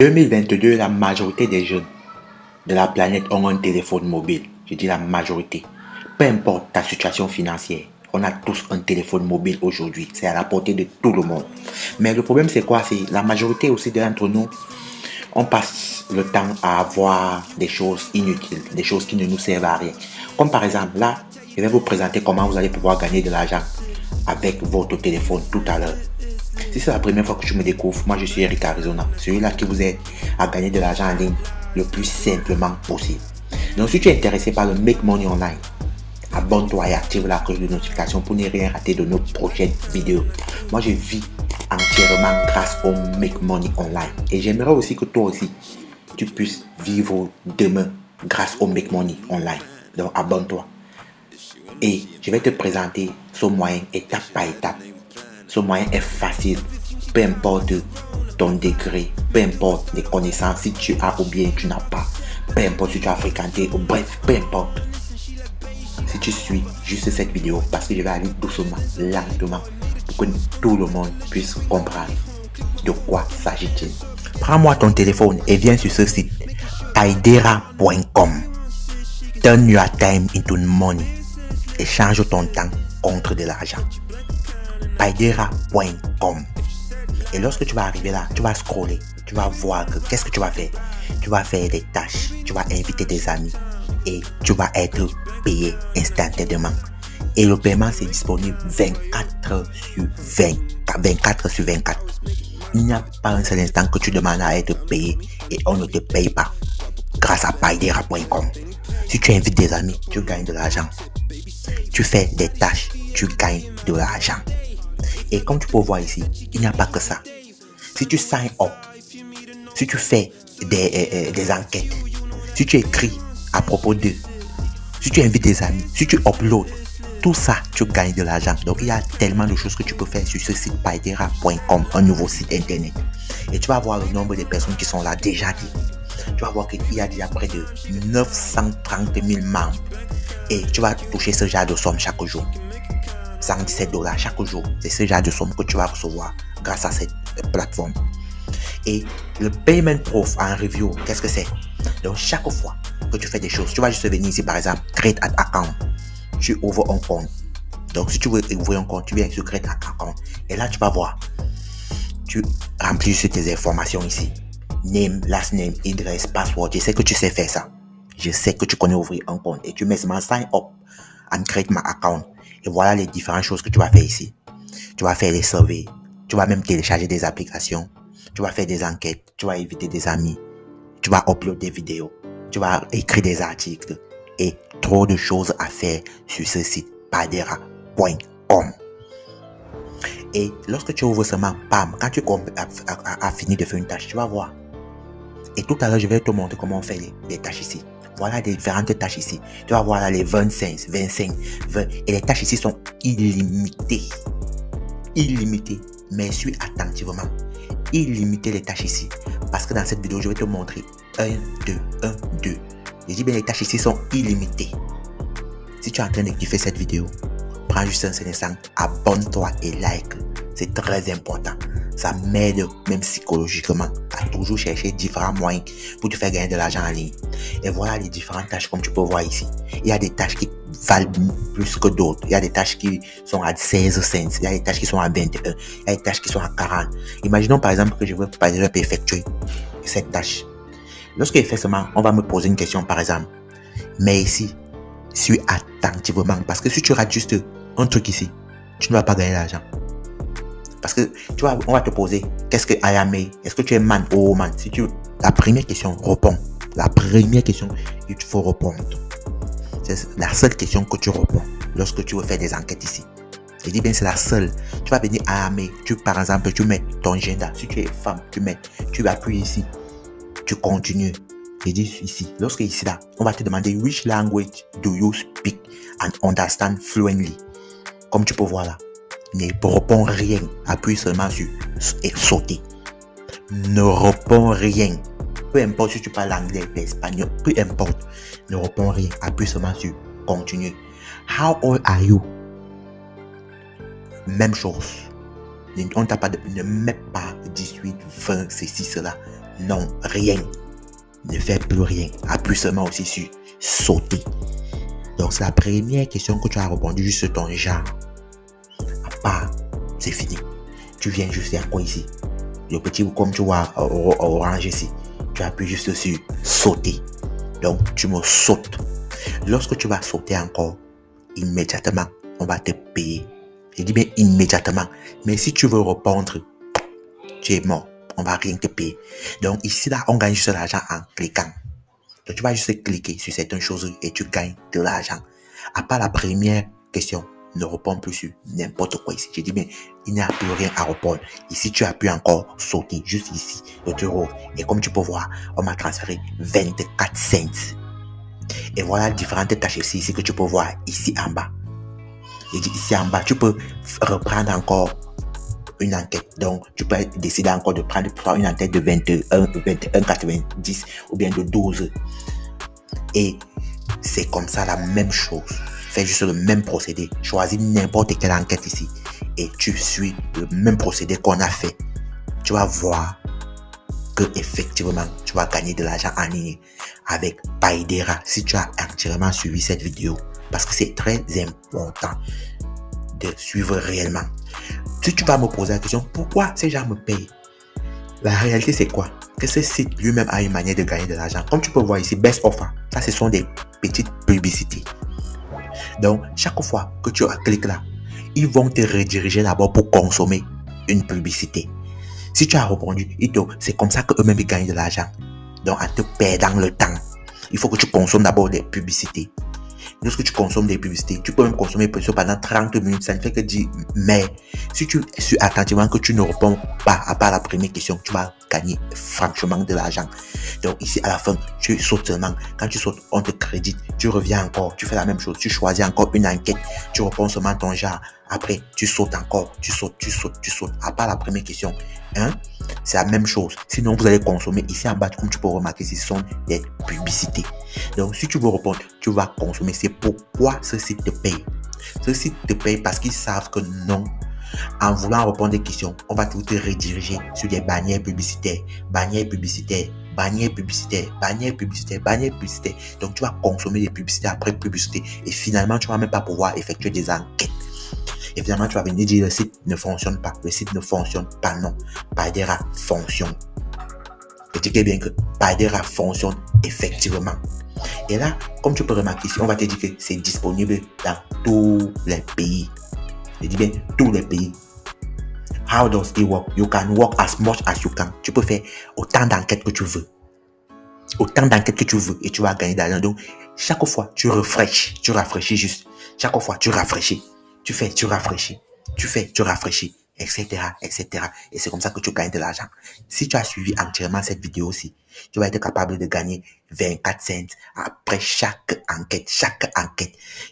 2022, la majorité des jeunes de la planète ont un téléphone mobile. Je dis la majorité. Peu importe ta situation financière, on a tous un téléphone mobile aujourd'hui. C'est à la portée de tout le monde. Mais le problème, c'est quoi? C'est la majorité aussi d'entre nous, on passe le temps à avoir des choses inutiles, des choses qui ne nous servent à rien. Comme par exemple, là, je vais vous présenter comment vous allez pouvoir gagner de l'argent avec votre téléphone tout à l'heure. Si c'est la première fois que tu me découvres, moi je suis Eric Arizona, celui-là qui vous aide à gagner de l'argent en ligne le plus simplement possible. Donc si tu es intéressé par le Make Money Online, abonne-toi et active la cloche de notification pour ne rien rater de nos prochaines vidéos. Moi je vis entièrement grâce au Make Money Online et j'aimerais aussi que toi aussi tu puisses vivre demain grâce au Make Money Online. Donc abonne-toi et je vais te présenter ce moyen étape par étape. Ce moyen est facile, peu importe ton degré, peu importe les connaissances, si tu as ou bien tu n'as pas, peu importe si tu as fréquenté, ou bref, peu importe. Si tu suis juste cette vidéo, parce que je vais aller doucement, lentement, pour que tout le monde puisse comprendre de quoi s'agit-il. Prends-moi ton téléphone et viens sur ce site, paidera.com. Turn your time into money. Échange ton temps contre de l'argent. Paidera.com. Et lorsque tu vas arriver là, tu vas scroller, tu vas voir que qu'est-ce que tu vas faire. Tu vas faire des tâches, tu vas inviter tes amis et tu vas être payé instantanément. Et le paiement c'est disponible 24 sur 24. Il n'y a pas un seul instant que tu demandes à être payé et on ne te paye pas grâce à paidera.com. Si tu invites des amis, tu gagnes de l'argent. Tu fais des tâches, tu gagnes de l'argent. Et comme tu peux voir ici, il n'y a pas que ça. Si tu sign up, si tu fais des enquêtes, si tu écris à propos d'eux, si tu invites des amis, si tu uploads, tout ça, tu gagnes de l'argent. Donc, il y a tellement de choses que tu peux faire sur ce site paidera.com, un nouveau site internet. Et tu vas voir le nombre de personnes qui sont là déjà dit. Tu vas voir qu'il y a déjà près de 930 000 membres. Et tu vas toucher ce genre de somme chaque jour. $117 chaque jour. C'est ce genre de somme que tu vas recevoir grâce à cette plateforme. Et le Payment Proof en review, qu'est-ce que c'est? Donc, chaque fois que tu fais des choses, tu vas juste venir ici, par exemple, Create an Account. Tu ouvres un compte. Donc, si tu veux ouvrir un compte, tu viens sur Create an Account. Et là, tu vas voir. Tu remplis juste tes informations ici. Name, last name, address, password. Je sais que tu sais faire ça. Je sais que tu connais ouvrir un compte. Et tu mets seulement sign up and create my account. Et voilà les différentes choses que tu vas faire ici. Tu vas faire des surveys. Tu vas même télécharger des applications. Tu vas faire des enquêtes. Tu vas inviter des amis. Tu vas uploader des vidéos. Tu vas écrire des articles. Et trop de choses à faire sur ce site paidera.com. Et lorsque tu ouvres seulement, bam, quand tu as fini de faire une tâche, tu vas voir. Et tout à l'heure, je vais te montrer comment on fait les tâches ici. Voilà les différentes tâches ici. Tu vas voir là les 25, 20. Et les tâches ici sont illimitées. Illimitées. Mais suis attentivement. Illimitées les tâches ici. Parce que dans cette vidéo, je vais te montrer 1, 2. Je dis bien les tâches ici sont illimitées. Si tu es en train de kiffer cette vidéo, prends juste un seul instant, abonne-toi et like. C'est très important. Ça m'aide même psychologiquement à toujours chercher différents moyens pour te faire gagner de l'argent en ligne. Et voilà les différentes tâches comme tu peux voir ici. Il y a des tâches qui valent plus que d'autres. Il y a des tâches qui sont à 16 cents. Il y a des tâches qui sont à 21. Il y a des tâches qui sont à 40. Imaginons par exemple que je veux par exemple effectuer cette tâche. Lorsque effectivement on va me poser une question par exemple. Mais ici, suis attentivement parce que si tu rates juste un truc ici, tu ne vas pas gagner l'argent. Parce que tu vois, on va te poser qu'est-ce que I am? Est-ce que tu es man ou woman? Si tu la première question, réponds. La première question, il faut répondre. C'est la seule question que tu réponds lorsque tu veux faire des enquêtes ici. Je dis bien c'est la seule. Tu vas venir I am. Par exemple, tu mets ton gender. Si tu es femme, tu appuies ici. Tu continues. Je dis ici. Lorsque ici là, on va te demander which language do you speak and understand fluently. Comme tu peux voir là. Ne réponds rien. Appuie seulement sur et sauter. Ne réponds rien. Peu importe si tu parles anglais, espagnol, peu importe. Ne réponds rien. Appuie seulement sur continuer. How old are you? Même chose. On t'a pas ne mets pas 18, 20, ceci, cela. Non, rien. Ne fais plus rien. Appuie seulement aussi sur sauter. Donc, c'est la première question que tu as répondu juste sur ton genre. À part, c'est fini. Tu viens juste encore ici. Le petit, comme tu vois, orange ici. Tu appuies juste sur sauter. Donc, tu me sautes. Lorsque tu vas sauter encore, immédiatement, on va te payer. Je dis bien immédiatement. Mais si tu veux répondre, tu es mort. On va rien te payer. Donc, ici, là, on gagne juste l'argent en cliquant. Donc, tu vas juste cliquer sur certaines choses et tu gagnes de l'argent. À part la première question, ne réponds plus sur n'importe quoi ici. J'ai dit, mais il n'y a plus rien à répondre. Ici, tu as pu encore sauter juste ici, le truc rouge. Et comme tu peux voir, on m'a transféré 24 cents. Et voilà différentes tâches ici que tu peux voir ici en bas. J'ai dit ici en bas, tu peux reprendre encore une enquête. Donc, tu peux décider encore de prendre une enquête de 21,90 ou bien de 12. Et c'est comme ça la même chose. Fais juste le même procédé. Choisis n'importe quelle enquête ici. Et tu suis le même procédé qu'on a fait. Tu vas voir que effectivement, tu vas gagner de l'argent en ligne avec Paidera si tu as entièrement suivi cette vidéo. Parce que c'est très important de suivre réellement. Si tu vas me poser la question, pourquoi ces gens me payent? La réalité, c'est quoi? Que ce site lui-même a une manière de gagner de l'argent. Comme tu peux voir ici, Best Offer, ça, ce sont des petites publicités. Donc, chaque fois que tu cliques là, ils vont te rediriger d'abord pour consommer une publicité. Si tu as répondu, c'est comme ça qu'eux-mêmes ils gagnent de l'argent. Donc, en te perdant le temps, il faut que tu consommes d'abord des publicités. Lorsque tu consommes des publicités, tu peux même consommer pendant 30 minutes, ça ne fait que dire, mais si tu suis attentivement que tu ne réponds pas à part la première question, tu vas gagner franchement de l'argent. Donc ici à la fin, tu sautes seulement. Quand tu sautes, on te crédite, tu reviens encore, tu fais la même chose, tu choisis encore une enquête, tu réponds seulement ton genre. Après, tu sautes encore, tu sautes. À part la première question, c'est la même chose. Sinon, vous allez consommer ici en bas, comme tu peux remarquer, ce sont des publicités. Donc, si tu veux répondre, tu vas consommer. C'est pourquoi ce site te paye. Ce site te paye parce qu'ils savent que non, en voulant répondre des questions, on va tout te rediriger sur des bannières publicitaires. Donc, tu vas consommer des publicités après publicité et finalement, tu ne vas même pas pouvoir effectuer des enquêtes. Et finalement, tu vas venir dire le site ne fonctionne pas. Le site ne fonctionne pas, non. Paidera fonctionne. Et tu sais bien que Paidera fonctionne effectivement. Et là, comme tu peux remarquer ici, on va te dire que c'est disponible dans tous les pays. Je dis bien tous les pays. How does it work? You can work as much as you can. Tu peux faire autant d'enquêtes que tu veux. Et tu vas gagner de l'argent. Donc, chaque fois, tu rafraîchis juste. Chaque fois, tu rafraîchis. Tu fais, tu rafraîchis. Etc. Et c'est comme ça que tu gagnes de l'argent. Si tu as suivi entièrement cette vidéo aussi, tu vas être capable de gagner 24 cents après chaque enquête.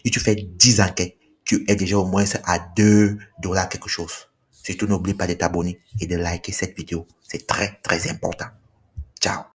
Si tu fais 10 enquêtes, tu es déjà au moins à $2 quelque chose. Surtout, n'oublie pas de t'abonner et de liker cette vidéo. C'est très, très important. Ciao.